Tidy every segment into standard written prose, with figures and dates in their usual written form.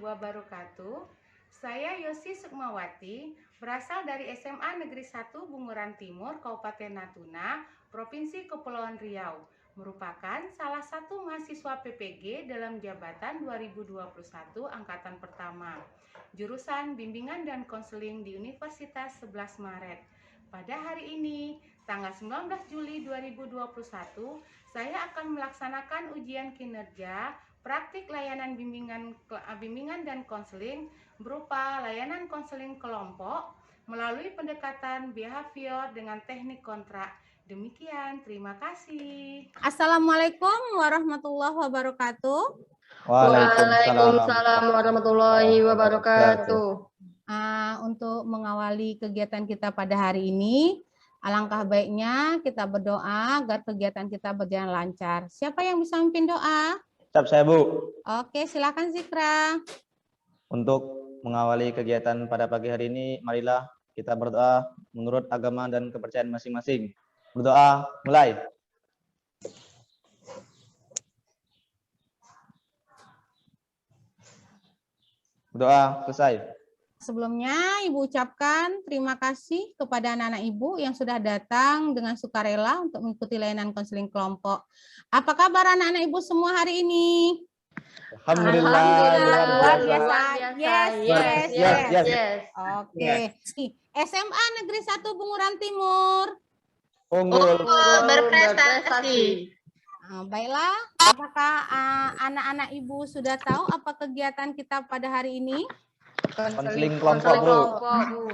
wabarakatuh. Saya Yosi Sukmawati, berasal dari SMA Negeri 1 Bunguran Timur, Kabupaten Natuna, Provinsi Kepulauan Riau. Merupakan salah satu mahasiswa PPG dalam jabatan 2021 angkatan pertama. Jurusan Bimbingan dan Konseling di Universitas 11 Maret. Pada hari ini, tanggal 19 Juli 2021, saya akan melaksanakan ujian kinerja praktik layanan bimbingan dan konseling berupa layanan konseling kelompok melalui pendekatan behavior dengan teknik kontrak. Demikian, terima kasih. Assalamualaikum warahmatullahi wabarakatuh. Waalaikumsalam warahmatullahi wabarakatuh. Untuk mengawali kegiatan kita pada hari ini, alangkah baiknya kita berdoa agar kegiatan kita berjalan lancar. Siapa yang bisa memimpin doa? Siap saya, Bu. Oke, silakan Zikra. Untuk mengawali kegiatan pada pagi hari ini, marilah kita berdoa menurut agama dan kepercayaan masing-masing. Berdoa, mulai. Berdoa, selesai. Sebelumnya, Ibu ucapkan terima kasih kepada anak-anak Ibu yang sudah datang dengan sukarela untuk mengikuti layanan konseling kelompok. Apa kabar anak-anak Ibu semua hari ini? Alhamdulillah. Luar biasa. Yes. Oke. SMA Negeri 1 Bunguran Timur. Unggul. Berprestasi. Baiklah, apakah anak-anak Ibu sudah tahu apa kegiatan kita pada hari ini? Konseling kelompok, Bu.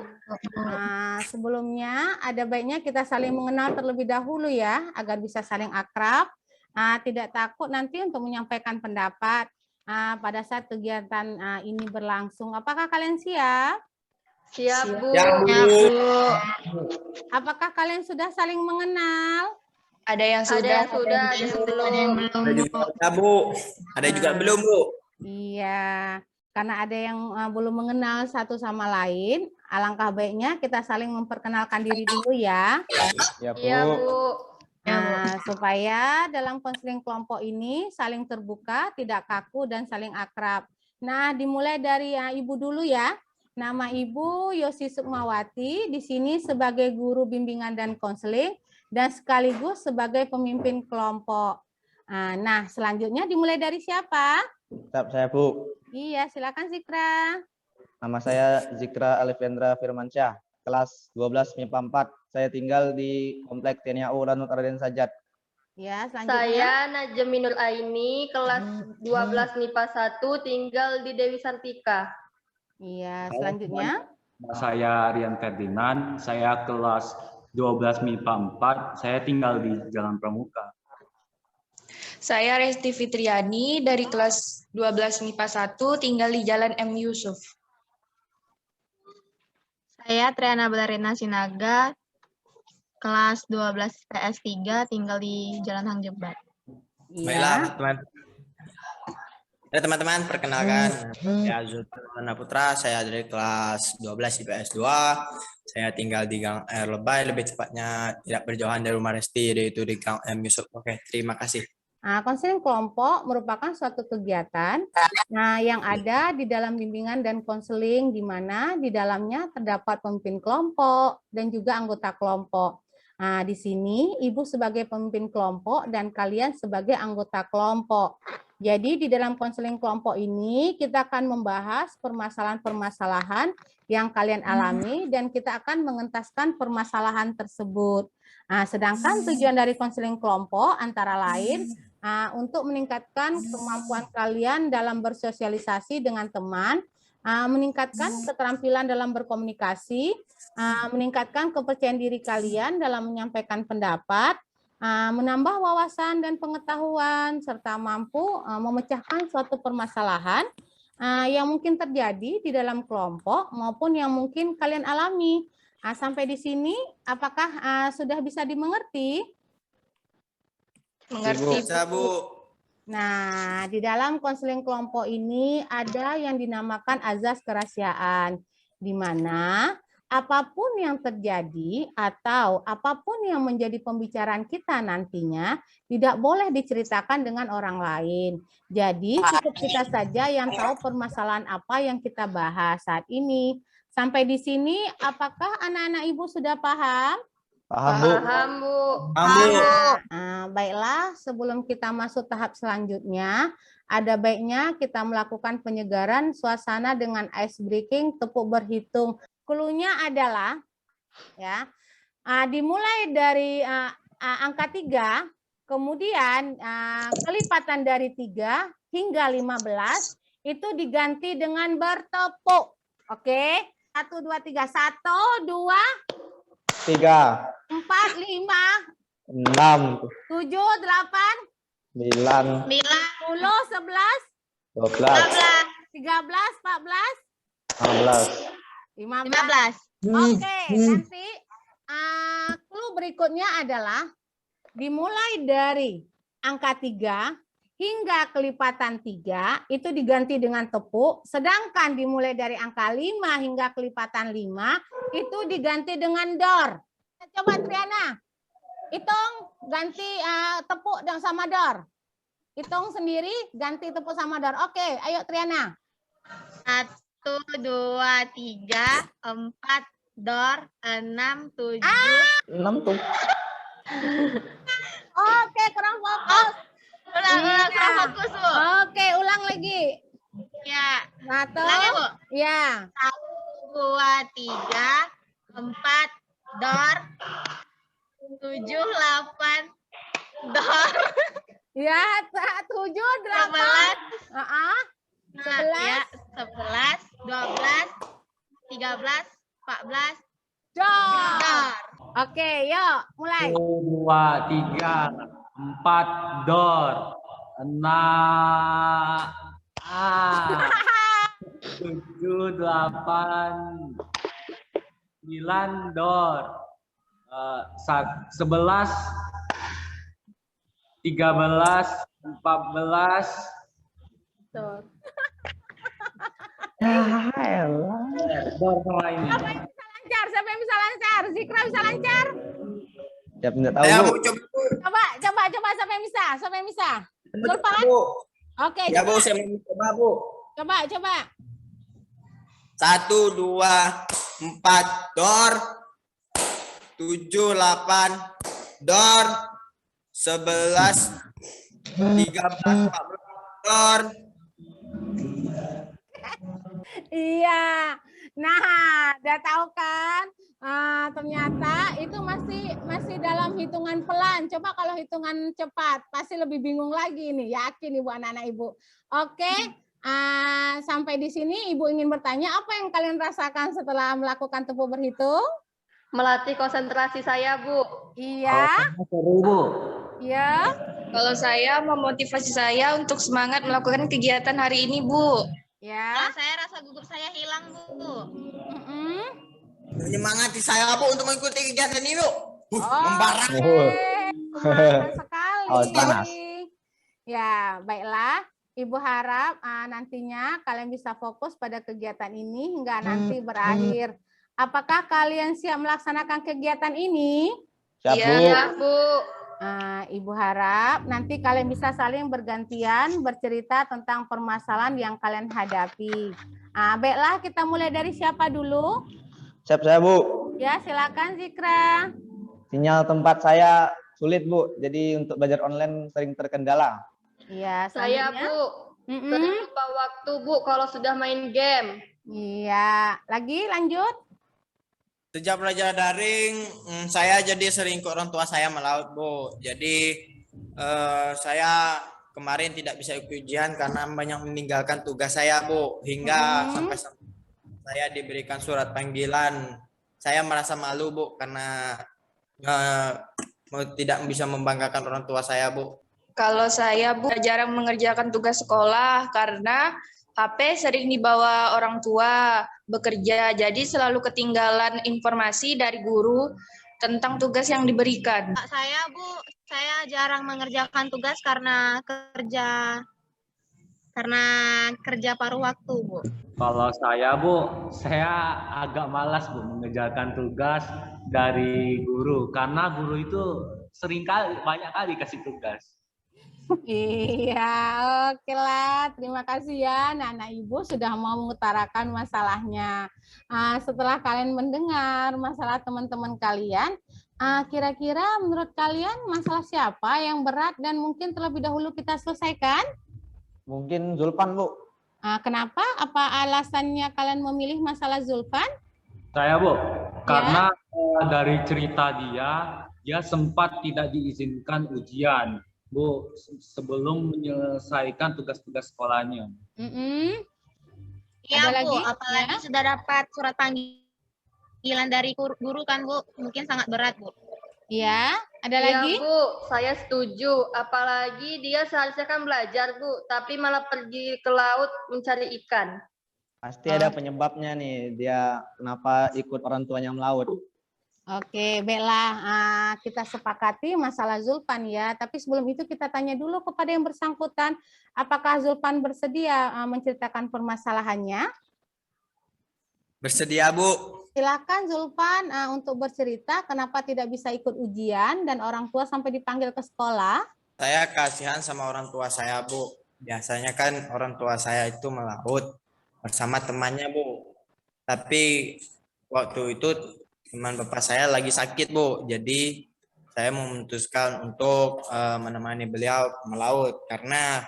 Sebelumnya ada baiknya kita saling mengenal terlebih dahulu ya, agar bisa saling akrab. Tidak takut nanti untuk menyampaikan pendapat pada saat kegiatan ini berlangsung. Apakah kalian siap? Siap, Bu. Apakah kalian sudah saling mengenal? Ada yang sudah, ada yang belum. Ada juga, Bu. Ada juga belum, Bu. Iya. Karena ada yang belum mengenal satu sama lain, alangkah baiknya kita saling memperkenalkan diri dulu ya. Ya, Bu. Supaya dalam konseling kelompok ini saling terbuka, tidak kaku, dan saling akrab. Nah, dimulai dari Ibu dulu ya. Nama Ibu Yosi Sukmawati, di sini sebagai guru bimbingan dan konseling, dan sekaligus sebagai pemimpin kelompok. Nah, selanjutnya dimulai dari siapa? Siap saya, Bu. Iya, silakan Zikra. Nama saya Zikra Alifendra Firmansyah, kelas 12 MIPA 4. Saya tinggal di Komplek TNI AU Lanut Raden Sajat. Ya, selanjutnya. Saya Najeminul Aini, kelas 12 MIPA 1, tinggal di Dewi Sartika. Iya, selanjutnya. Saya Rian Ferdinand, saya kelas 12 MIPA 4, saya tinggal di Jalan Pramuka. Saya Resti Fitriani dari kelas 12 MIPA 1, tinggal di Jalan M. Yusuf. Saya Triana Balarina Sinaga, kelas 12 PS 3, tinggal di Jalan Hang Jebat. Baiklah, teman-teman, perkenalkan. Saya Zulfana Putra, saya dari kelas 12 IPS 2. Saya tinggal di Gang Air Lebay, lebih tepatnya tidak berjauhan dari rumah Resti, yaitu di Gang M. Yusuf. Oke, terima kasih. Konseling kelompok merupakan suatu kegiatan yang ada di dalam bimbingan dan konseling, di mana di dalamnya terdapat pemimpin kelompok dan juga anggota kelompok. Di sini Ibu sebagai pemimpin kelompok dan kalian sebagai anggota kelompok. Jadi di dalam konseling kelompok ini kita akan membahas permasalahan-permasalahan yang kalian alami dan kita akan mengentaskan permasalahan tersebut. Sedangkan tujuan dari konseling kelompok antara lain untuk meningkatkan kemampuan kalian dalam bersosialisasi dengan teman, meningkatkan keterampilan dalam berkomunikasi, meningkatkan kepercayaan diri kalian dalam menyampaikan pendapat, menambah wawasan dan pengetahuan, serta mampu memecahkan suatu permasalahan yang mungkin terjadi di dalam kelompok maupun yang mungkin kalian alami. Sampai di sini, apakah sudah bisa dimengerti? Mengerti, Bu. Nah, di dalam konseling kelompok ini ada yang dinamakan azas kerahasiaan, di mana apapun yang terjadi atau apapun yang menjadi pembicaraan kita nantinya tidak boleh diceritakan dengan orang lain. Jadi cukup kita saja yang tahu permasalahan apa yang kita bahas saat ini. Sampai di sini, apakah anak-anak Ibu sudah paham? Paham, Bu. Paham, Bu. Nah, baiklah, sebelum kita masuk tahap selanjutnya, ada baiknya kita melakukan penyegaran suasana dengan ice breaking, tepuk berhitung. Cluenya adalah, ya, dimulai dari angka 3, kemudian kelipatan dari 3 hingga 15, itu diganti dengan bertepuk. Oke? 1, 2, 3. 1, 2, 3, 4, 5, 6, 7, 8, 9, 10, 11, 12, 13, 14, 15. 15. Oke, nanti clue berikutnya adalah dimulai dari angka 3 hingga kelipatan 3 itu diganti dengan tepuk, sedangkan dimulai dari angka 5 hingga kelipatan 5 itu diganti dengan dor. Coba Triana, hitung ganti tepuk dan sama dor. Hitung sendiri ganti tepuk sama dor. Oke, ayo Triana. 1, 2, 3, 4, dor, 6, 7. 6 tuh. Oke, kurang fokus. Ulang, kurang fokus, Bu. Oke, ulang lagi. Ya, Satu. ulang ya, Bu. Ya. 1, 2, 3, 4, dor, 7, 8, dor, Ya, 7, 8. 11, 11, 12, 13, 14, Dor. dor. Oke, yuk, mulai. 2, 3, 4, dor. 6, 7, 8, 9, dor. 11, 13, 14, Dor. dor sama ini. Lancar, siapa yang bisa lancar? Zikra bisa lancar? Siapa nggak tahu, Saya Bu? Bu, coba. Coba, siapa yang bisa? Siapa yang bisa? Zulfan? Bu. Oke, Ya, coba. Bu, saya mau coba, Bu. Coba. 1, 2, 4, dor. 7, 8, dor. 11, 13, 14, dor. Iya. Nah, udah tahu kan? Ternyata itu masih dalam hitungan pelan. Coba kalau hitungan cepat, pasti lebih bingung lagi nih. Yakin Ibu, anak-anak Ibu. Oke. Sampai di sini Ibu ingin bertanya, apa yang kalian rasakan setelah melakukan tepuk berhitung? Melatih konsentrasi saya, Bu. Iya. Seru, Bu. Iya. Kalau saya memotivasi saya untuk semangat melakukan kegiatan hari ini, Bu. Ya. Kalau saya rasa gugup saya hilang, Bu. Menyemangati saya, Bu, untuk mengikuti kegiatan ini, Bu. Membara. Keren sekali. Oh, panas. Ya, baiklah. Ibu harap nantinya kalian bisa fokus pada kegiatan ini hingga nanti berakhir. Apakah kalian siap melaksanakan kegiatan ini? Siap, Bu. Iya, Bu. Ibu harap nanti kalian bisa saling bergantian bercerita tentang permasalahan yang kalian hadapi. Baiklah, kita mulai dari siapa dulu? Siap saya, Bu. Ya, silakan Zikra. Sinyal tempat saya sulit, Bu. Jadi untuk belajar online sering terkendala. Iya, Saya, selanjutnya. Bu. Sering lupa waktu, Bu, kalau sudah main game. Iya, lagi lanjut. Sejak belajar daring, saya jadi sering ke orang tua saya melaut, Bu. Jadi saya kemarin tidak bisa ikut ujian karena banyak meninggalkan tugas saya, Bu. Hingga sampai saya diberikan surat panggilan. Saya merasa malu, Bu, karena tidak bisa membanggakan orang tua saya, Bu. Kalau saya, Bu, jarang mengerjakan tugas sekolah karena HP sering dibawa orang tua bekerja, jadi selalu ketinggalan informasi dari guru tentang tugas yang diberikan. Saya, Bu, saya jarang mengerjakan tugas karena kerja paruh waktu, Bu. Kalau saya, Bu, saya agak malas, Bu, mengerjakan tugas dari guru. Karena guru itu banyak kali kasih tugas. Iya, oke lah. Terima kasih ya, anak-anak Ibu sudah mau mengutarakan masalahnya. Setelah kalian mendengar masalah teman-teman kalian, kira-kira menurut kalian masalah siapa yang berat dan mungkin terlebih dahulu kita selesaikan? Mungkin Zulfan, Bu. Kenapa? Apa alasannya kalian memilih masalah Zulfan? Saya, Bu, karena dari cerita dia sempat tidak diizinkan ujian, Bu, sebelum menyelesaikan tugas-tugas sekolahnya. Iya, Ada Bu, lagi? apalagi sudah dapat surat panggilan dari guru kan, Bu, mungkin sangat berat, Bu. Ya, ada Iya, lagi? Bu, saya setuju. Apalagi dia seharusnya kan belajar, Bu, tapi malah pergi ke laut mencari ikan. Pasti ada penyebabnya nih, dia kenapa ikut orang tuanya melaut. Oke, baiklah. Kita sepakati masalah Zulfan ya. Tapi sebelum itu kita tanya dulu kepada yang bersangkutan, apakah Zulfan bersedia menceritakan permasalahannya? Bersedia, Bu. Silakan Zulfan untuk bercerita kenapa tidak bisa ikut ujian dan orang tua sampai dipanggil ke sekolah. Saya kasihan sama orang tua saya, Bu. Biasanya kan orang tua saya itu melaut bersama temannya, Bu. Tapi waktu itu teman bapak saya lagi sakit, Bu. Jadi saya memutuskan untuk menemani beliau melaut karena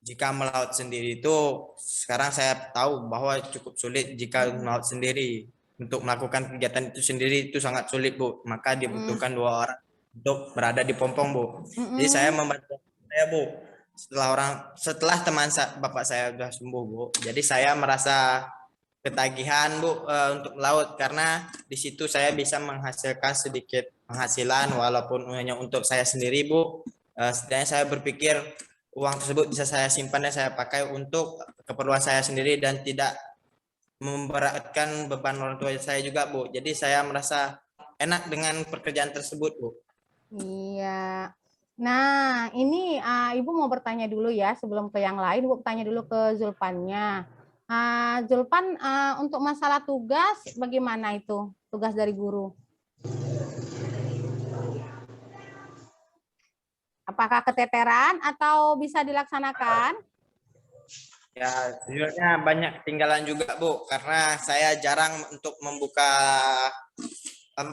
jika melaut sendiri itu sekarang saya tahu bahwa cukup sulit jika melaut sendiri. Untuk melakukan kegiatan itu sendiri itu sangat sulit, Bu. Maka dibutuhkan 2 orang untuk berada di pompong, Bu. Jadi saya membantu saya, Bu. Setelah teman bapak saya sudah sembuh, Bu. Jadi saya merasa ketagihan, Bu, untuk melaut karena di situ saya bisa menghasilkan sedikit penghasilan walaupun hanya untuk saya sendiri, Bu. Setidaknya saya berpikir uang tersebut bisa saya simpan dan saya pakai untuk keperluan saya sendiri dan tidak memberatkan beban orang tua saya juga, Bu. Jadi saya merasa enak dengan pekerjaan tersebut, Bu. Iya. Nah, ini Ibu mau bertanya dulu ya sebelum ke yang lain. Ibu tanya dulu ke Zulfannya. Zulfan, untuk masalah tugas, bagaimana itu tugas dari guru? Apakah keteteran atau bisa dilaksanakan? Ya, sejujurnya banyak ketinggalan juga, Bu, karena saya jarang untuk membuka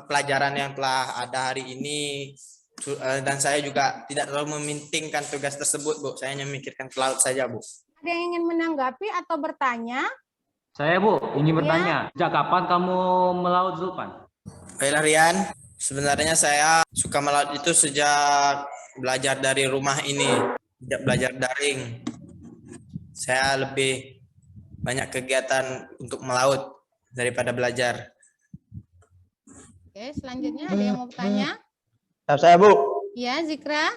pelajaran yang telah ada hari ini dan saya juga tidak terlalu mementingkan tugas tersebut, Bu. Saya hanya memikirkan ke laut saja, Bu. Ada yang ingin menanggapi atau bertanya? Saya, Bu, ingin bertanya, sejak kapan kamu melaut, Zulfan? Baiklah, Rian. Sebenarnya saya suka melaut itu sejak belajar dari rumah ini, sejak belajar daring. Saya lebih banyak kegiatan untuk melaut daripada belajar. Oke, selanjutnya ada yang mau bertanya? Saya, Bu. Ya, Zikra.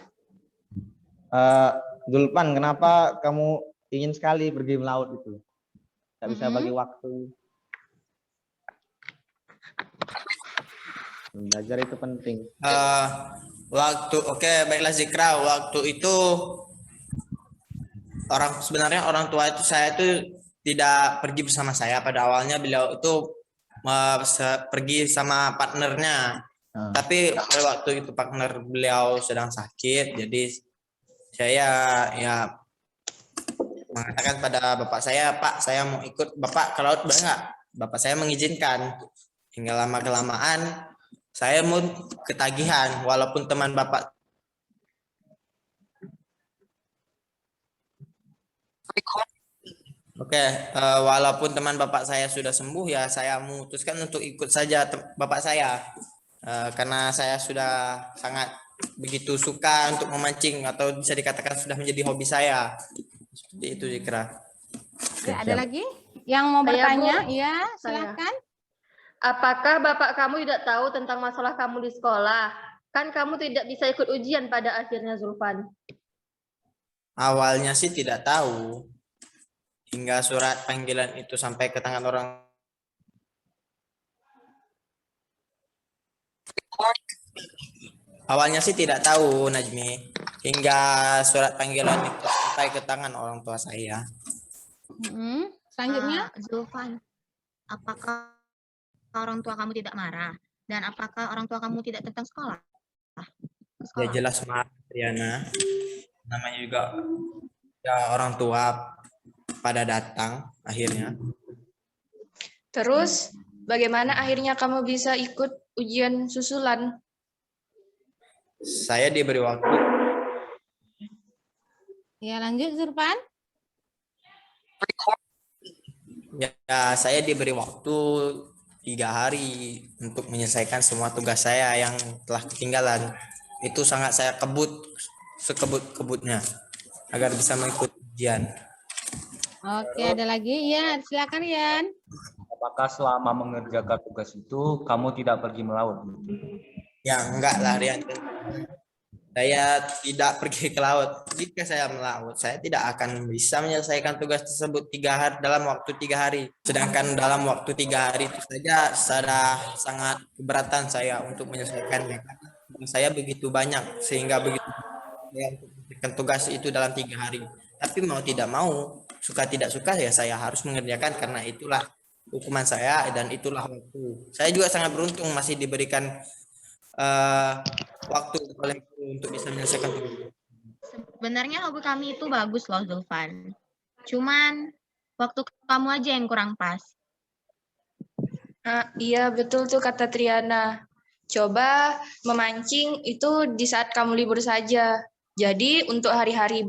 Zulfan, kenapa kamu ingin sekali pergi melaut itu? Tak bisa bagi waktu. Belajar itu penting. Baiklah Zikra, waktu itu sebenarnya orang tua itu saya itu tidak pergi bersama saya pada awalnya. Beliau itu pergi sama partnernya. Tapi pada waktu itu partner beliau sedang sakit, jadi saya ya mengatakan pada bapak saya, Pak, saya mau ikut Bapak ke laut, boleh nggak? Bapak saya mengizinkan. Hingga lama-kelamaan saya mau ketagihan, walaupun teman Bapak walaupun teman Bapak saya sudah sembuh, ya saya memutuskan untuk ikut saja Bapak saya. Karena saya sudah sangat begitu suka untuk memancing atau bisa dikatakan sudah menjadi hobi saya. Seperti itu, Zikra. Ada lagi yang mau bertanya? Iya, silakan. Apakah bapak kamu tidak tahu tentang masalah kamu di sekolah? Kan kamu tidak bisa ikut ujian pada akhirnya, Zulfan. Awalnya sih tidak tahu. Hingga surat panggilan itu sampai ke tangan orang. Awalnya sih tidak tahu, Najmi. Hingga surat panggilan itu sampai ke tangan orang tua saya. Selanjutnya, Zulfan, apakah orang tua kamu tidak marah? Dan apakah orang tua kamu tidak datang sekolah? Ya jelas marah, Triana. Namanya juga ya orang tua pada datang akhirnya. Terus, bagaimana akhirnya kamu bisa ikut ujian susulan? Saya diberi waktu. ya lanjut Zulfan. Ya, saya diberi waktu 3 hari untuk menyelesaikan semua tugas saya yang telah ketinggalan. Itu sangat saya kebut sekebut-kebutnya agar bisa mengikuti ujian. Oke, ada lagi? Ya, silakan Rian. Apakah selama mengerjakan tugas itu kamu tidak pergi melaut? Ya enggak lah Rian. Saya tidak pergi ke laut. Jika saya melaut, saya tidak akan bisa menyelesaikan tugas tersebut 3 hari dalam waktu 3 hari. Sedangkan dalam waktu 3 hari itu saja sudah sangat keberatan saya untuk menyelesaikannya. Saya begitu banyak sehingga begitu saya untuk menyelesaikan tugas itu dalam 3 hari. Tapi mau tidak mau, suka tidak suka ya saya harus mengerjakan karena itulah hukuman saya dan itulah waktu. Saya juga sangat beruntung masih diberikan waktu oleh guru untuk bisa menyelesaikan tugas. Sebenarnya hobi kami itu bagus loh, Zulfan. Cuman waktu kamu aja yang kurang pas. Iya, betul tuh kata Triana. Coba memancing itu di saat kamu libur saja. Jadi untuk hari-hari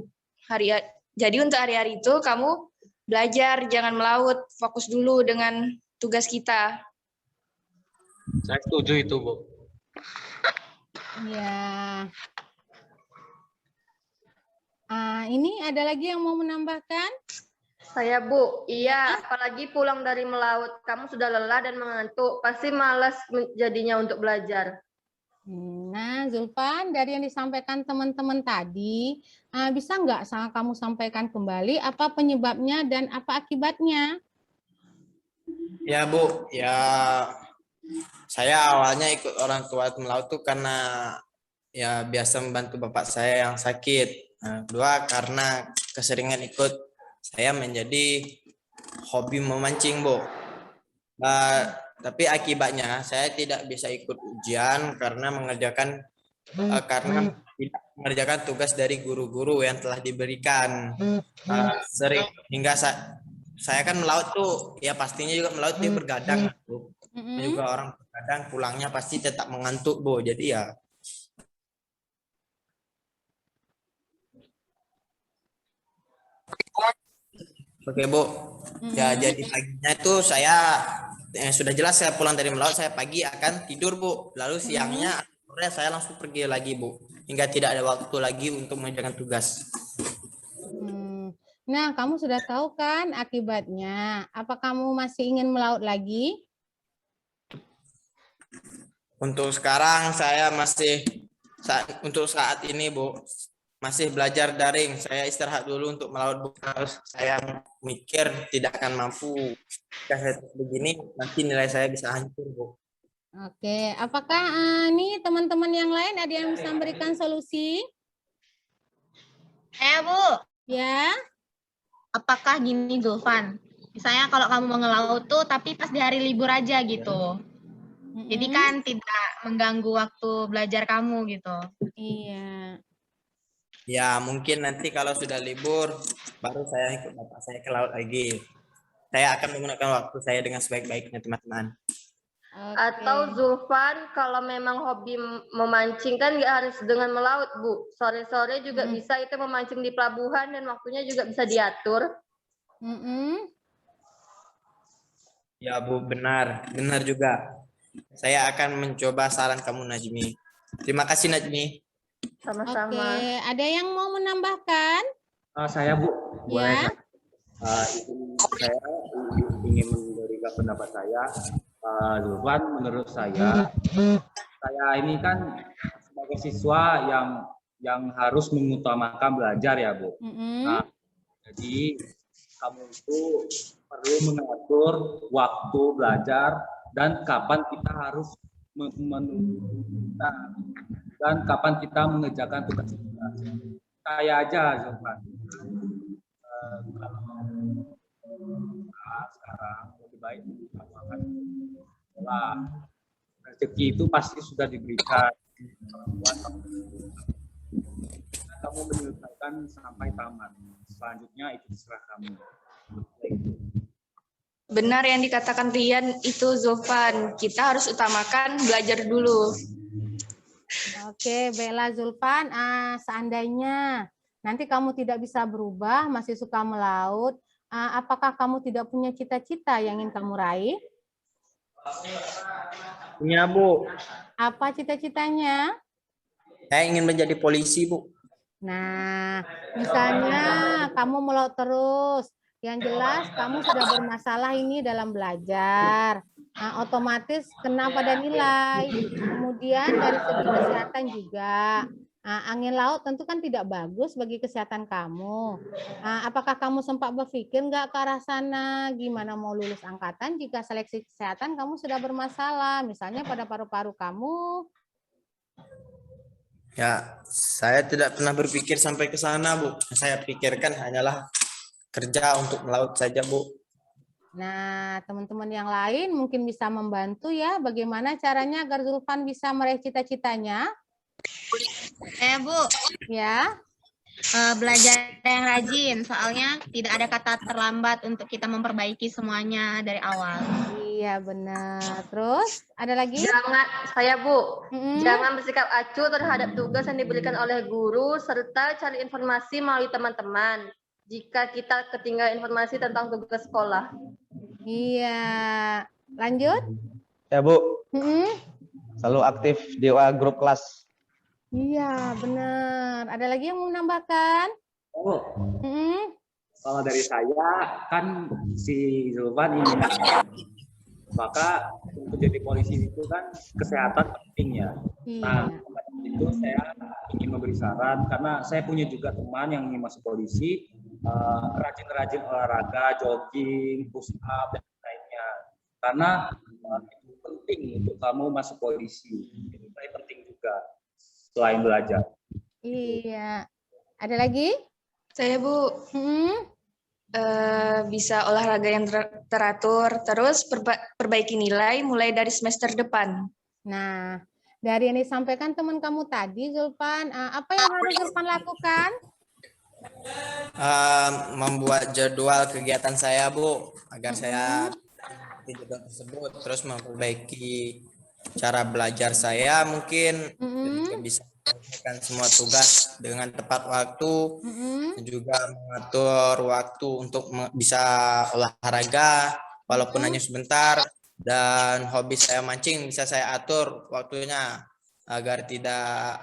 itu kamu belajar, jangan melaut, fokus dulu dengan tugas kita. Saya setuju itu, Bu. Ya. Ini ada lagi yang mau menambahkan? Saya, Bu. Iya, apalagi pulang dari melaut. Kamu sudah lelah dan mengantuk. Pasti malas jadinya untuk belajar. Nah, Zulfan, dari yang disampaikan teman-teman tadi, bisa nggak kamu sampaikan kembali apa penyebabnya dan apa akibatnya? Ya Bu, ya saya awalnya ikut orang tua melaut tuh karena ya biasa membantu bapak saya yang sakit. Nah, kedua karena keseringan ikut saya menjadi hobi memancing, Bu. Tapi akibatnya saya tidak bisa ikut ujian karena tidak mengerjakan tugas dari guru-guru yang telah diberikan. Sering hingga saya kan melaut tuh ya pastinya juga melaut dia bergadang, Bu. Juga orang bergadang pulangnya pasti tetap mengantuk, Bu. Jadi ya oke, Bu. Ya jadi paginya itu saya sudah jelas saya pulang dari melaut, saya pagi akan tidur, Bu. Lalu siangnya sore saya langsung pergi lagi, Bu. Hingga tidak ada waktu lagi untuk mengerjakan tugas. Nah, kamu sudah tahu kan akibatnya. Apa kamu masih ingin melaut lagi? Untuk sekarang saya masih untuk saat ini, Bu, masih belajar daring. Saya istirahat dulu untuk melaut, Bu. Terus saya mikir tidak akan mampu. Jika saya begini, nanti nilai saya bisa hancur, Bu. Oke, apakah nih teman-teman yang lain ada yang bisa memberikan solusi? Bu. Ya. Apakah gini, Zulfan? Misalnya kalau kamu mau ngelaut tuh, tapi pas di hari libur aja gitu. Jadi kan tidak mengganggu waktu belajar kamu gitu. Iya. Ya, mungkin nanti kalau sudah libur, baru saya ikut bapak saya ke laut lagi. Saya akan menggunakan waktu saya dengan sebaik-baiknya, teman-teman. Atau Zulfan, kalau memang hobi memancing kan nggak harus dengan melaut, Bu. Sore-sore juga bisa itu memancing di pelabuhan dan waktunya juga bisa diatur. Ya, Bu, benar. Benar juga. Saya akan mencoba saran kamu, Najmi. Terima kasih, Najmi. Sama-sama. Oke, ada yang mau menambahkan? Saya, Bu. Ya. Saya ingin memberikan pendapat saya. Zulfan, menurut saya ini kan sebagai siswa yang harus mengutamakan belajar ya, Bu. Nah, jadi kamu itu perlu mengatur waktu belajar dan kapan kita harus dan kapan kita mengerjakan tugas kita. Saya aja, Zulfan. sekarang, lebih baik utamakan sekolah. Rezeki itu pasti sudah diberikan. Kamu menyelesaikan sampai tamat. Selanjutnya itu terserah kamu. Benar yang dikatakan Rian itu, Zulfan. Kita harus utamakan belajar dulu. Oke, Bella, Zulfan, seandainya nanti kamu tidak bisa berubah, masih suka melaut, apakah kamu tidak punya cita-cita yang ingin kamu raih? Punya, Bu. Apa cita-citanya? Saya ingin menjadi polisi, Bu. Nah, misalnya kamu melaut terus, yang jelas kamu sudah bermasalah ini dalam belajar. Nah, otomatis kena pada nilai. Kemudian dari segi kesehatan juga. Nah, angin laut tentu kan tidak bagus bagi kesehatan kamu. Nah, apakah kamu sempat berpikir nggak ke arah sana? Gimana mau lulus angkatan jika seleksi kesehatan kamu sudah bermasalah? Misalnya pada paru-paru kamu. Ya, saya tidak pernah berpikir sampai ke sana, Bu. Saya pikirkan hanyalah kerja untuk melaut saja, Bu. Nah, teman-teman yang lain mungkin bisa membantu ya, bagaimana caranya agar Zulfan bisa meraih cita-citanya. Bu, Ya. belajar yang rajin, soalnya tidak ada kata terlambat untuk kita memperbaiki semuanya dari awal. Iya, benar. Terus, ada lagi? Jangan bersikap acuh terhadap tugas yang diberikan oleh guru, serta cari informasi melalui teman-teman jika kita ketinggalan informasi tentang tugas sekolah. Iya. Lanjut? Ya, Bu. Mm-mm. Selalu aktif di WA grup kelas. Iya, benar. Ada lagi yang mau menambahkan? Oh, Mm-mm. kalau dari saya kan si Zulfan ini kan, maka untuk jadi polisi itu kan kesehatan penting ya. Nah, Iya. itu saya ingin memberi saran karena saya punya juga teman yang ingin masuk polisi, rajin-rajin olahraga, jogging, push up dan lainnya. Karena itu penting untuk kamu masuk polisi. Itu penting juga selain belajar. Iya. Ada lagi? Saya, Bu, bisa olahraga yang teratur, terus perbaiki nilai mulai dari semester depan. Nah, dari yang disampaikan teman kamu tadi, Zulfan, apa yang harus Zulfan lakukan? Membuat jadwal kegiatan saya, Bu, agar saya di jadwal tersebut, terus memperbaiki cara belajar saya mungkin, dan juga bisa menyelesaikan semua tugas dengan tepat waktu, dan juga mengatur waktu untuk bisa olahraga walaupun hanya sebentar, dan hobi saya mancing bisa saya atur waktunya agar tidak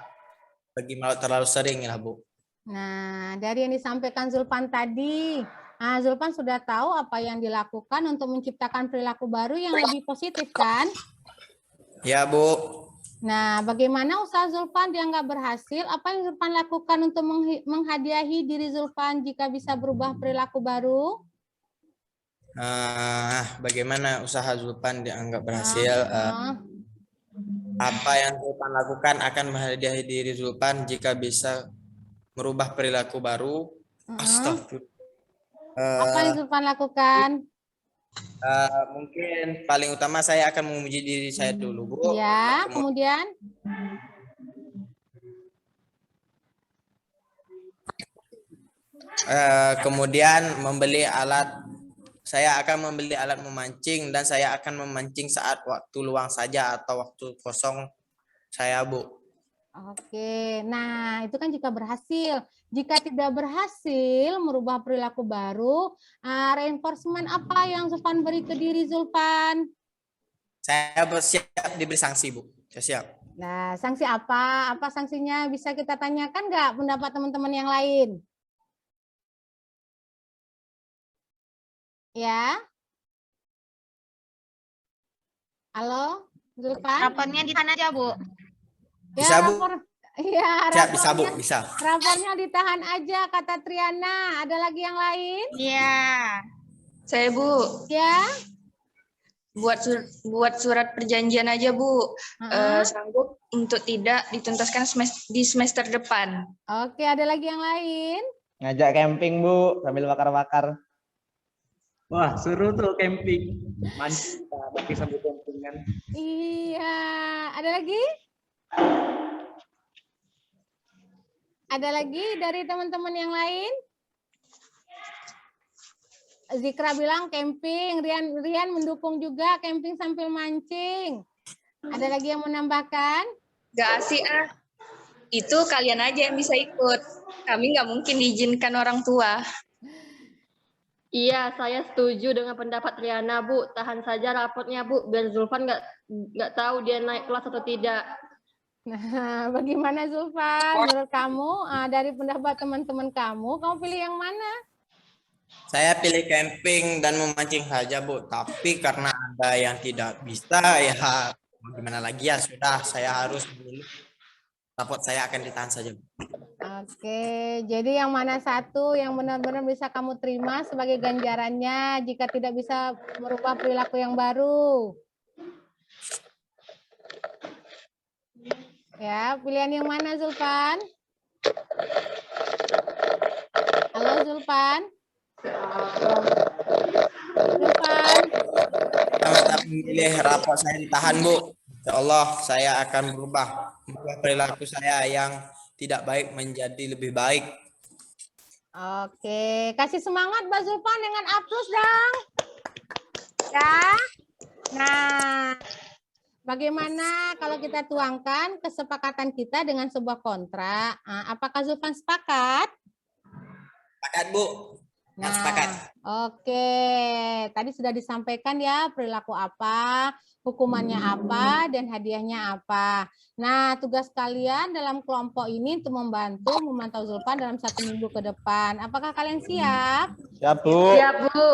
pergi melaut terlalu sering ya, Bu. Nah, dari yang disampaikan Zulfan tadi, Zulfan sudah tahu apa yang dilakukan untuk menciptakan perilaku baru yang lebih positif, kan? Ya, Bu. Nah, bagaimana usaha Zulfan dianggap berhasil? Apa yang Zulfan lakukan untuk menghadiahi diri Zulfan jika bisa berubah perilaku baru? Bagaimana usaha Zulfan dianggap berhasil? Apa yang Zulfan lakukan akan menghadiahi diri Zulfan jika bisa merubah perilaku baru. Astagfirullah. Apa yang Zulfan lakukan? Mungkin paling utama saya akan memuji diri saya dulu, Bu. Ya, kemudian? Kemudian membeli alat. Saya akan membeli alat memancing dan saya akan memancing saat waktu luang saja atau waktu kosong saya, Bu. Oke, nah itu kan jika berhasil. Jika tidak berhasil merubah perilaku baru, reinforcement apa yang Zulfan beri ke diri Zulfan? Saya bersiap diberi sanksi, Bu. Saya siap. Nah, sanksi apa? Apa sanksinya? Bisa kita tanyakan nggak pendapat teman-teman yang lain? Ya? Halo, Zulfan? Rapornya di sana aja, Bu. Bisa, Bu? Iya, Bisa, Bu, bisa. Rapornya ditahan aja, kata Triana. Ada lagi yang lain? Iya. Saya, Bu. Ya. Buat surat perjanjian aja, Bu. Sanggup untuk tidak dituntaskan di semester depan. Oke, ada lagi yang lain? Ngajak camping, Bu, sambil bakar-bakar. Wah, seru tuh camping. Mancing, tapi sambil campingan. Iya, ada lagi? Ada lagi dari teman-teman yang lain? Zikra bilang camping, Rian mendukung juga camping sambil mancing. Ada lagi yang menambahkan? Gak asik ah. Itu kalian aja yang bisa ikut. Kami nggak mungkin diizinkan orang tua. Iya, saya setuju dengan pendapat Riana, Bu. Tahan saja rapotnya, Bu, biar Zulfan nggak tahu dia naik kelas atau tidak. Nah, bagaimana Zulfan? Menurut kamu, dari pendapat teman-teman kamu pilih yang mana? Saya pilih camping dan memancing saja, Bu. Tapi karena ada yang tidak bisa, ya gimana lagi ya, sudah saya harus memilih. Rapot saya akan ditahan saja, Bu. Oke, jadi yang mana satu yang benar-benar bisa kamu terima sebagai ganjarannya jika tidak bisa merubah perilaku yang baru? Ya, pilihan yang mana Zulfan? Halo Zulfan? Zulfan? Saya memilih rapot saya ditahan, Bu. Ya Allah, saya akan berubah perilaku saya yang tidak baik menjadi lebih baik. Oke, kasih semangat Mbak Zulfan dengan A+ dong. Ya. Nah, bagaimana kalau kita tuangkan kesepakatan kita dengan sebuah kontrak? Apakah Zulfan sepakat? Sepakat, Bu. Nah, sepakat. Oke, tadi sudah disampaikan ya perilaku apa, hukumannya apa, dan hadiahnya apa. Nah, tugas kalian dalam kelompok ini untuk membantu memantau Zulfan dalam 1 minggu ke depan. Apakah kalian siap? Siap, Bu. Siap, Bu.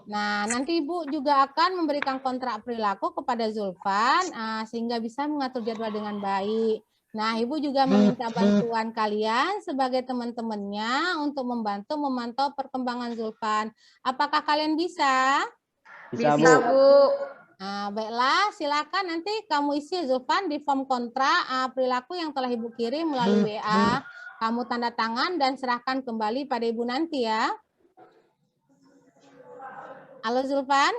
Nah, nanti Ibu juga akan memberikan kontrak perilaku kepada Zulfan sehingga bisa mengatur jadwal dengan baik. Nah, Ibu juga meminta bantuan kalian sebagai teman-temannya untuk membantu memantau perkembangan Zulfan. Apakah kalian bisa? Bisa, Bu. Bisa, Bu. Nah, baiklah, silakan nanti kamu isi Zulfan di form kontrak perilaku yang telah Ibu kirim melalui WA. Kamu tanda tangan dan serahkan kembali pada Ibu nanti ya. Halo Zulfan?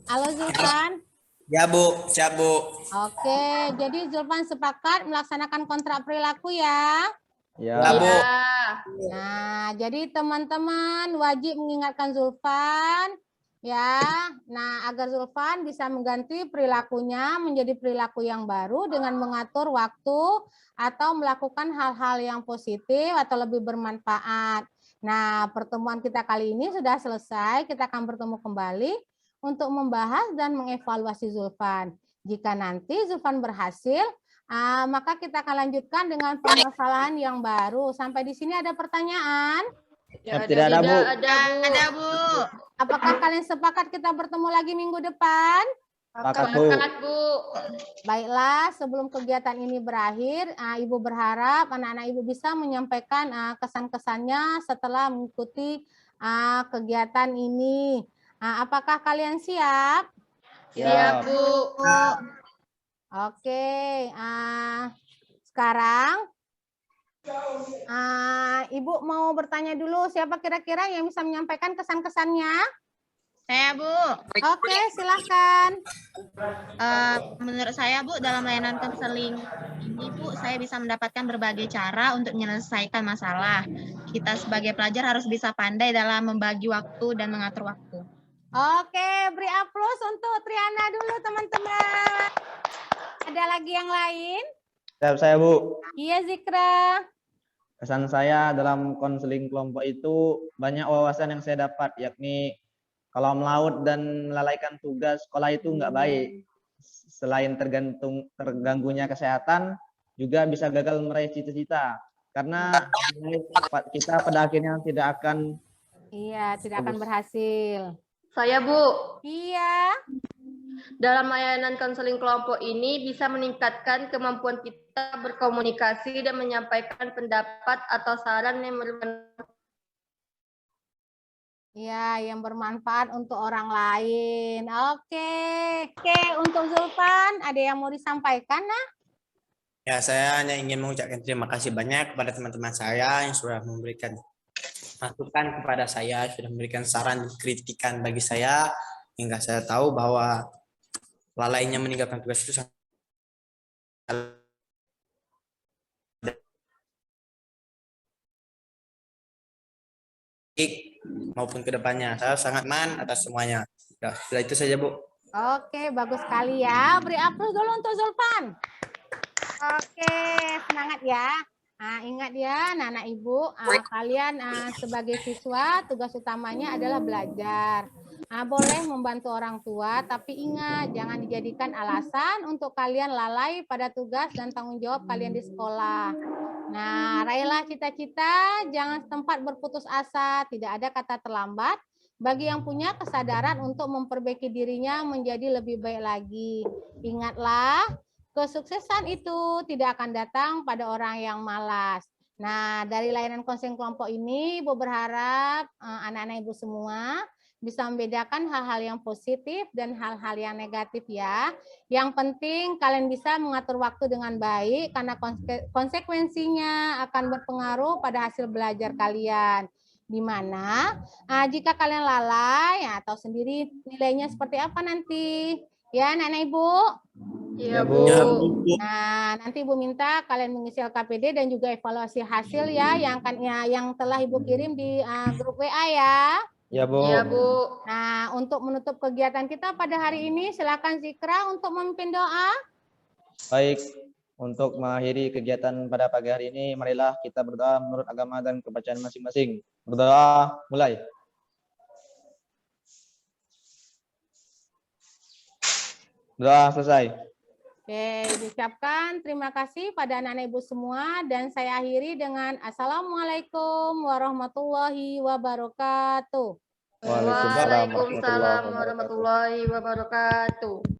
Halo Zulfan? Ya, Bu. Siap, Bu. Oke, jadi Zulfan sepakat melaksanakan kontrak perilaku ya. Ya, Ya, Bu. Nah, jadi teman-teman wajib mengingatkan Zulfan ya. Nah, agar Zulfan bisa mengganti perilakunya menjadi perilaku yang baru dengan mengatur waktu atau melakukan hal-hal yang positif atau lebih bermanfaat. Nah, pertemuan kita kali ini sudah selesai. Kita akan bertemu kembali untuk membahas dan mengevaluasi Zulfan. Jika nanti Zulfan berhasil, maka kita akan lanjutkan dengan permasalahan yang baru. Sampai di sini ada pertanyaan? Tidak ada, Bu. Ada, Bu. Apakah kalian sepakat kita bertemu lagi minggu depan? Sepakat, Bu. Sepakat, Bu. Baiklah, sebelum kegiatan ini berakhir, Ibu berharap anak-anak Ibu bisa menyampaikan kesan-kesannya setelah mengikuti kegiatan ini. Apakah kalian siap? Siap, Bu. Oke, sekarang Ibu mau bertanya dulu, siapa kira-kira yang bisa menyampaikan kesan-kesannya? Saya, Bu. Oke, silakan. Menurut saya, Bu, dalam layanan konseling ini, Bu, saya bisa mendapatkan berbagai cara untuk menyelesaikan masalah. Kita sebagai pelajar harus bisa pandai dalam membagi waktu dan mengatur waktu. Oke, beri aplaus untuk Triana dulu, teman-teman. Ada lagi yang lain? Siap, saya, Bu. Iya, Zikra. Kesan saya dalam konseling kelompok itu banyak wawasan yang saya dapat, yakni kalau melaut dan melalaikan tugas sekolah itu nggak baik. Selain terganggunya kesehatan, juga bisa gagal meraih cita-cita. Karena kita pada akhirnya tidak akan... Iya, tidak akan berhasil. Saya, Bu. Iya. Dalam layanan konseling kelompok ini bisa meningkatkan kemampuan kita berkomunikasi dan menyampaikan pendapat atau saran yang bermanfaat. Ya, yang bermanfaat untuk orang lain. Oke, untuk Zulfan, ada yang mau disampaikan, nah? Ya, saya hanya ingin mengucapkan terima kasih banyak kepada teman-teman saya yang sudah memberikan masukan kepada saya, sudah memberikan saran dan kritikan bagi saya hingga saya tahu bahwa lalainya meninggalkan tugas itu sangat baik maupun ke depannya. Saya sangat man atas semuanya. Ya, sudah itu saja, Bu. Oke, bagus sekali ya. Beri aplaus dulu untuk Zulfan. Oke, semangat ya. Nah, ingat ya, anak-anak ibu, kalian sebagai siswa tugas utamanya adalah belajar. Boleh membantu orang tua, tapi ingat jangan dijadikan alasan untuk kalian lalai pada tugas dan tanggung jawab kalian di sekolah. Nah, raihlah cita-cita, jangan sempat berputus asa, tidak ada kata terlambat. Bagi yang punya kesadaran untuk memperbaiki dirinya menjadi lebih baik lagi. Ingatlah, kesuksesan itu tidak akan datang pada orang yang malas. Nah, dari layanan konseling kelompok ini, Ibu berharap anak-anak Ibu semua bisa membedakan hal-hal yang positif dan hal-hal yang negatif ya. Yang penting kalian bisa mengatur waktu dengan baik karena konsekuensinya akan berpengaruh pada hasil belajar kalian. Di mana jika kalian lalai atau sendiri nilainya seperti apa nanti? Ya, anak-anak Ibu. Iya, Ya, Bu. Bu. Nah, nanti Ibu minta kalian mengisi LKPD dan juga evaluasi hasil ya yang telah Ibu kirim di grup WA ya. Ya, Bu. Iya, Bu. Nah, untuk menutup kegiatan kita pada hari ini, silakan Zikra untuk memimpin doa. Baik, untuk mengakhiri kegiatan pada pagi hari ini, marilah kita berdoa menurut agama dan kepercayaan masing-masing. Berdoa, mulai. Doa selesai. Oke, diucapkan terima kasih pada anak-anak Ibu semua dan saya akhiri dengan Assalamualaikum warahmatullahi wabarakatuh. Waalaikumsalam warahmatullahi wabarakatuh.